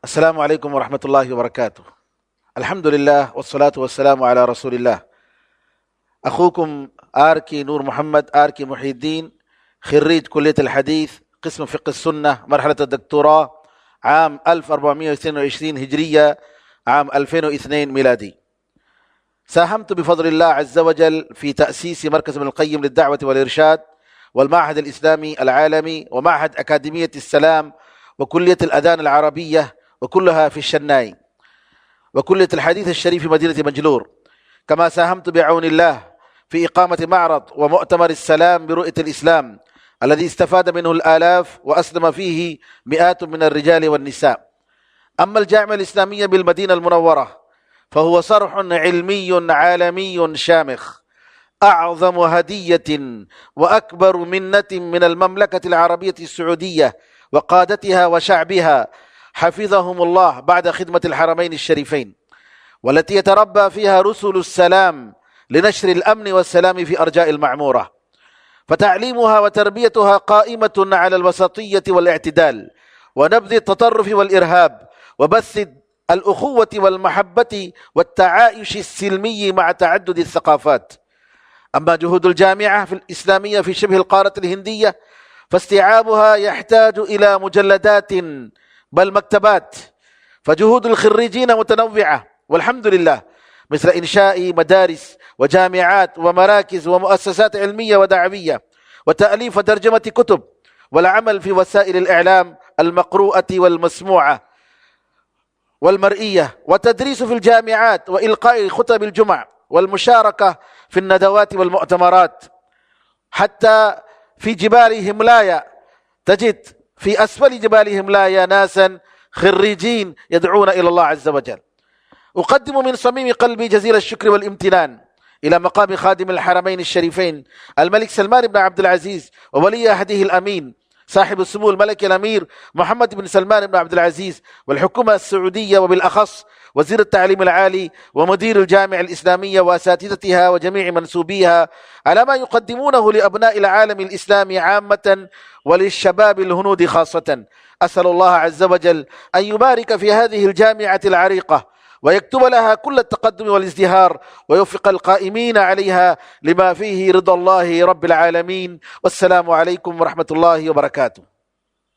السلام عليكم ورحمة الله وبركاته. الحمد لله والصلاة والسلام على رسول الله. أخوكم آركي نور محمد آركي محي الدين، خريج كلية الحديث قسم فقه السنة، مرحلة الدكتوراه، عام 1422 هجرية، عام 2002 ميلادي. ساهمت بفضل الله عز وجل في تأسيس مركز ابن القيم للدعوة والإرشاد، والمعهد الإسلامي العالمي، ومعهد أكاديمية السلام، وكلية الأذان العربية، وكلها في الشناي، وكلية الحديث الشريف في مدينة مجلور. كما ساهمت بعون الله في إقامة معرض ومؤتمر السلام برؤية الإسلام الذي استفاد منه الآلاف وأسلم فيه مئات من الرجال والنساء. أما الجامعة الإسلامية بالمدينة المنورة فهو صرح علمي عالمي شامخ، أعظم هدية وأكبر منة من المملكة العربية السعودية وقادتها وشعبها حفظهم الله بعد خدمة الحرمين الشريفين، والتي يتربى فيها رسل السلام لنشر الأمن والسلام في أرجاء المعمورة. فتعليمها وتربيتها قائمة على الوسطية والاعتدال، ونبذ التطرف والإرهاب، وبث الأخوة والمحبة والتعايش السلمي مع تعدد الثقافات. أما جهود الجامعة الإسلامية في شبه القارة الهندية فاستيعابها يحتاج إلى مجلدات بل مكتبات، فجهود الخريجين متنوعة والحمد لله، مثل إنشاء مدارس وجامعات ومراكز ومؤسسات علمية ودعوية، وتأليف وترجمة كتب، والعمل في وسائل الإعلام المقروءة والمسموعة والمرئية، وتدريس في الجامعات، وإلقاء خطب الجمع، والمشاركة في الندوات والمؤتمرات. حتى في جبال هيمالايا تجد في أسفل جبال هيمالايا ناسا خريجين يدعون إلى الله عز وجل. أقدم من صميم قلبي جزيل الشكر والامتنان إلى مقام خادم الحرمين الشريفين الملك سلمان بن عبد العزيز وولي عهده الأمين صاحب السمو الملك الأمير محمد بن سلمان بن عبد العزيز، والحكومة السعودية، وبالأخص وزير التعليم العالي ومدير الجامعة الإسلامية وأساتذتها وجميع منسوبيها، على ما يقدمونه لأبناء العالم الإسلامي عامة وللشباب الهنود خاصة. أسأل الله عز وجل أن يبارك في هذه الجامعة العريقة، ويكتب لها كل التقدم والازدهار، ويوفق القائمين عليها لما فيه رضا الله رب العالمين. والسلام عليكم ورحمة الله وبركاته.